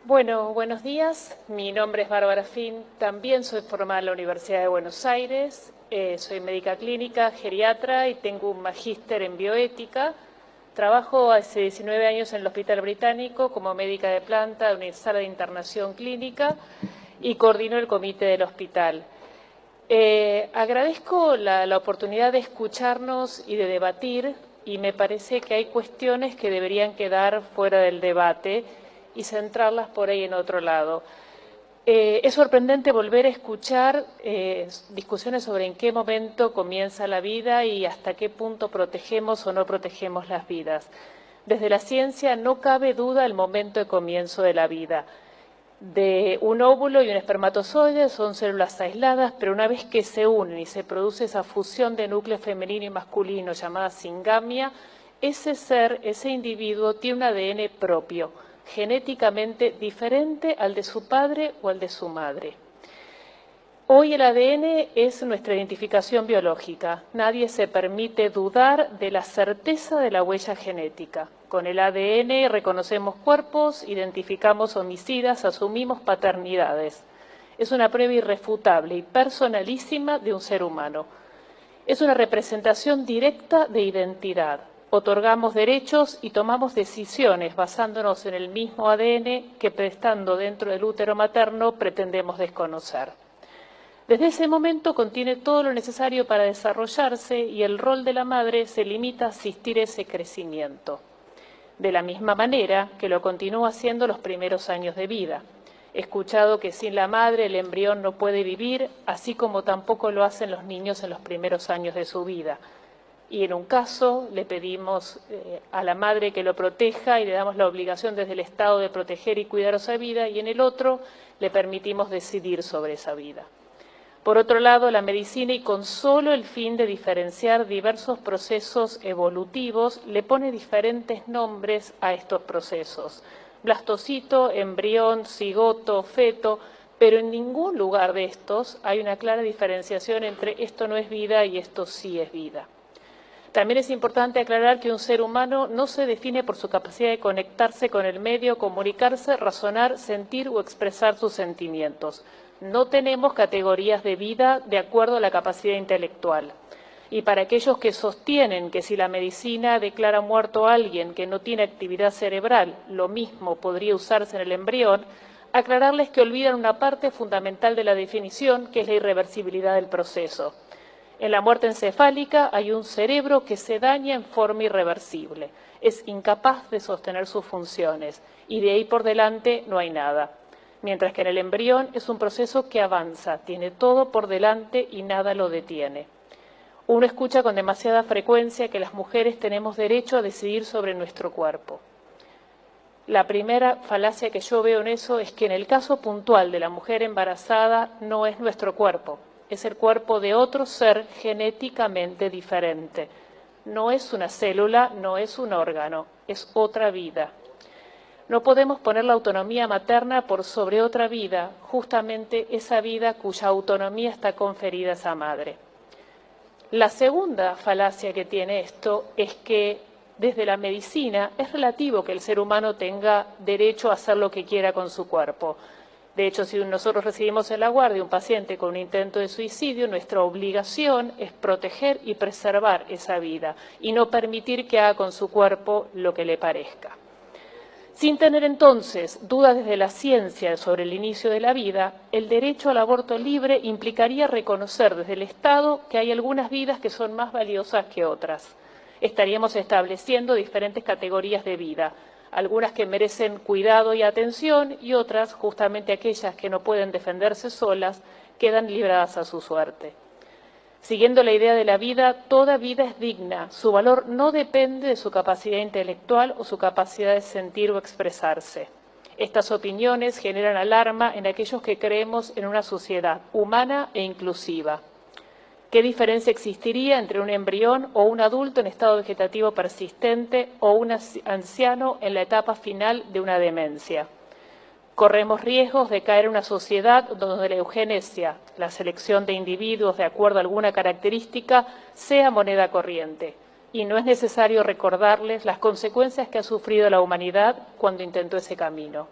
Bueno, buenos días. Mi nombre es Bárbara Fin. También soy formada en la Universidad de Buenos Aires. Soy médica clínica, geriatra y tengo un magíster en bioética. Trabajo hace 19 años en el Hospital Británico como médica de planta de una sala de internación clínica y coordino el comité del hospital. Agradezco la oportunidad de escucharnos y de debatir, y me parece que hay cuestiones que deberían quedar fuera del debate y centrarlas por ahí en otro lado. Es sorprendente volver a escuchar discusiones sobre en qué momento comienza la vida y hasta qué punto protegemos o no protegemos las vidas. Desde la ciencia no cabe duda el momento de comienzo de la vida. De un óvulo y un espermatozoide son células aisladas, pero una vez que se unen y se produce esa fusión de núcleo femenino y masculino llamada singamia, ese ser, ese individuo, tiene un ADN propio, genéticamente diferente al de su padre o al de su madre. Hoy el ADN es nuestra identificación biológica. Nadie se permite dudar de la certeza de la huella genética. Con el ADN reconocemos cuerpos, identificamos homicidas, asumimos paternidades. Es una prueba irrefutable y personalísima de un ser humano. Es una representación directa de identidad. Otorgamos derechos y tomamos decisiones basándonos en el mismo ADN que, estando dentro del útero materno, pretendemos desconocer. Desde ese momento contiene todo lo necesario para desarrollarse y el rol de la madre se limita a asistir a ese crecimiento. De la misma manera que lo continúa haciendo los primeros años de vida. He escuchado que sin la madre el embrión no puede vivir, así como tampoco lo hacen los niños en los primeros años de su vida. Y en un caso le pedimos a la madre que lo proteja y le damos la obligación desde el Estado de proteger y cuidar esa vida, y en el otro le permitimos decidir sobre esa vida. Por otro lado, la medicina, y con solo el fin de diferenciar diversos procesos evolutivos, le pone diferentes nombres a estos procesos. Blastocito, embrión, cigoto, feto, pero en ningún lugar de estos hay una clara diferenciación entre esto no es vida y esto sí es vida. También es importante aclarar que un ser humano no se define por su capacidad de conectarse con el medio, comunicarse, razonar, sentir o expresar sus sentimientos. No tenemos categorías de vida de acuerdo a la capacidad intelectual. Y para aquellos que sostienen que si la medicina declara muerto a alguien que no tiene actividad cerebral, lo mismo podría usarse en el embrión, aclararles que olvidan una parte fundamental de la definición, que es la irreversibilidad del proceso. En la muerte encefálica hay un cerebro que se daña en forma irreversible, es incapaz de sostener sus funciones y de ahí por delante no hay nada. Mientras que en el embrión es un proceso que avanza, tiene todo por delante y nada lo detiene. Uno escucha con demasiada frecuencia que las mujeres tenemos derecho a decidir sobre nuestro cuerpo. La primera falacia que yo veo en eso es que en el caso puntual de la mujer embarazada no es nuestro cuerpo. Es el cuerpo de otro ser genéticamente diferente. No es una célula, no es un órgano, es otra vida. No podemos poner la autonomía materna por sobre otra vida, justamente esa vida cuya autonomía está conferida a esa madre. La segunda falacia que tiene esto es que desde la medicina es relativo que el ser humano tenga derecho a hacer lo que quiera con su cuerpo. De hecho, si nosotros recibimos en la guardia un paciente con un intento de suicidio, nuestra obligación es proteger y preservar esa vida y no permitir que haga con su cuerpo lo que le parezca. Sin tener entonces dudas desde la ciencia sobre el inicio de la vida, el derecho al aborto libre implicaría reconocer desde el Estado que hay algunas vidas que son más valiosas que otras. Estaríamos estableciendo diferentes categorías de vida, algunas que merecen cuidado y atención y otras, justamente aquellas que no pueden defenderse solas, quedan libradas a su suerte. Siguiendo la idea de la vida, toda vida es digna. Su valor no depende de su capacidad intelectual o su capacidad de sentir o expresarse. Estas opiniones generan alarma en aquellos que creemos en una sociedad humana e inclusiva. ¿Qué diferencia existiría entre un embrión o un adulto en estado vegetativo persistente o un anciano en la etapa final de una demencia? Corremos riesgos de caer en una sociedad donde la eugenesia, la selección de individuos de acuerdo a alguna característica, sea moneda corriente. Y no es necesario recordarles las consecuencias que ha sufrido la humanidad cuando intentó ese camino.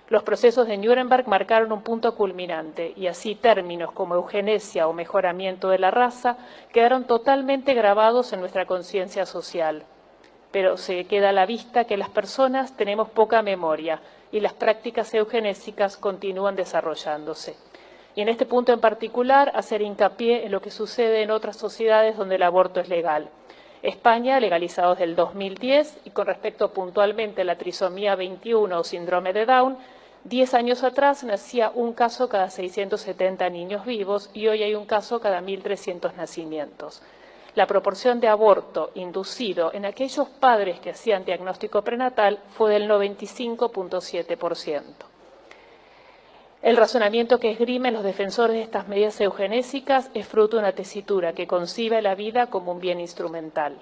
Los procesos de Nuremberg marcaron un punto culminante y así términos como eugenesia o mejoramiento de la raza quedaron totalmente grabados en nuestra conciencia social. Pero se queda a la vista que las personas tenemos poca memoria y las prácticas eugenésicas continúan desarrollándose. Y en este punto en particular, hacer hincapié en lo que sucede en otras sociedades donde el aborto es legal. España, legalizado desde el 2010, y con respecto puntualmente a la trisomía 21 o síndrome de Down, 10 años atrás nacía un caso cada 670 niños vivos y hoy hay un caso cada 1.300 nacimientos. La proporción de aborto inducido en aquellos padres que hacían diagnóstico prenatal fue del 95.7%. El razonamiento que esgrimen los defensores de estas medidas eugenésicas es fruto de una tesitura que concibe la vida como un bien instrumental.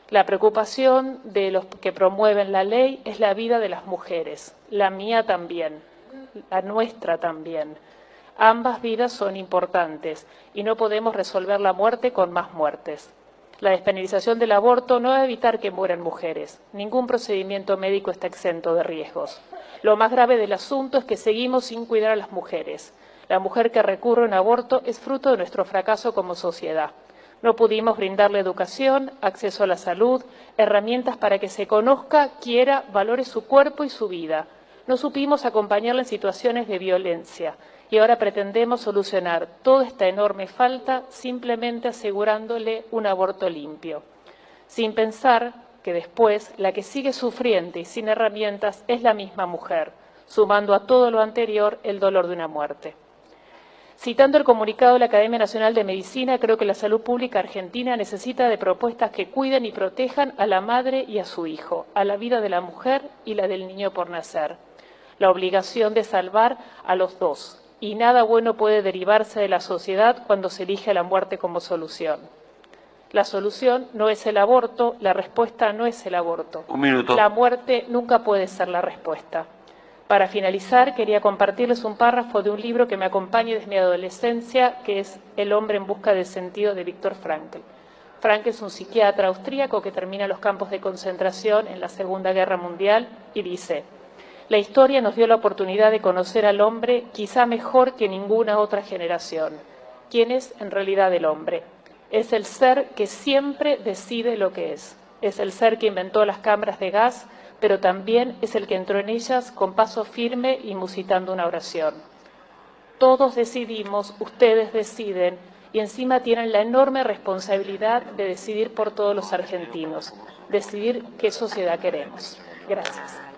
La preocupación de los que promueven la ley es la vida de las mujeres, la mía también, la nuestra también. Ambas vidas son importantes y no podemos resolver la muerte con más muertes. La despenalización del aborto no va a evitar que mueran mujeres. Ningún procedimiento médico está exento de riesgos. Lo más grave del asunto es que seguimos sin cuidar a las mujeres. La mujer que recurre a un aborto es fruto de nuestro fracaso como sociedad. No pudimos brindarle educación, acceso a la salud, herramientas para que se conozca, quiera, valore su cuerpo y su vida. No supimos acompañarla en situaciones de violencia y ahora pretendemos solucionar toda esta enorme falta simplemente asegurándole un aborto limpio, sin pensar que después la que sigue sufriendo y sin herramientas es la misma mujer, sumando a todo lo anterior el dolor de una muerte. Citando el comunicado de la Academia Nacional de Medicina, creo que la salud pública argentina necesita de propuestas que cuiden y protejan a la madre y a su hijo, a la vida de la mujer y la del niño por nacer. La obligación de salvar a los dos, y nada bueno puede derivarse de la sociedad cuando se elige la muerte como solución. La solución no es el aborto, la respuesta no es el aborto. Un minuto. La muerte nunca puede ser la respuesta. Para finalizar, quería compartirles un párrafo de un libro que me acompaña desde mi adolescencia, que es El hombre en busca del sentido, de Viktor Frankl. Frankl es un psiquiatra austríaco que termina los campos de concentración en la Segunda Guerra Mundial y dice: la historia nos dio la oportunidad de conocer al hombre quizá mejor que ninguna otra generación. ¿Quién es en realidad el hombre? Es el ser que siempre decide lo que es. Es el ser que inventó las cámaras de gas, pero también es el que entró en ellas con paso firme y musitando una oración. Todos decidimos, ustedes deciden, y encima tienen la enorme responsabilidad de decidir por todos los argentinos, decidir qué sociedad queremos. Gracias.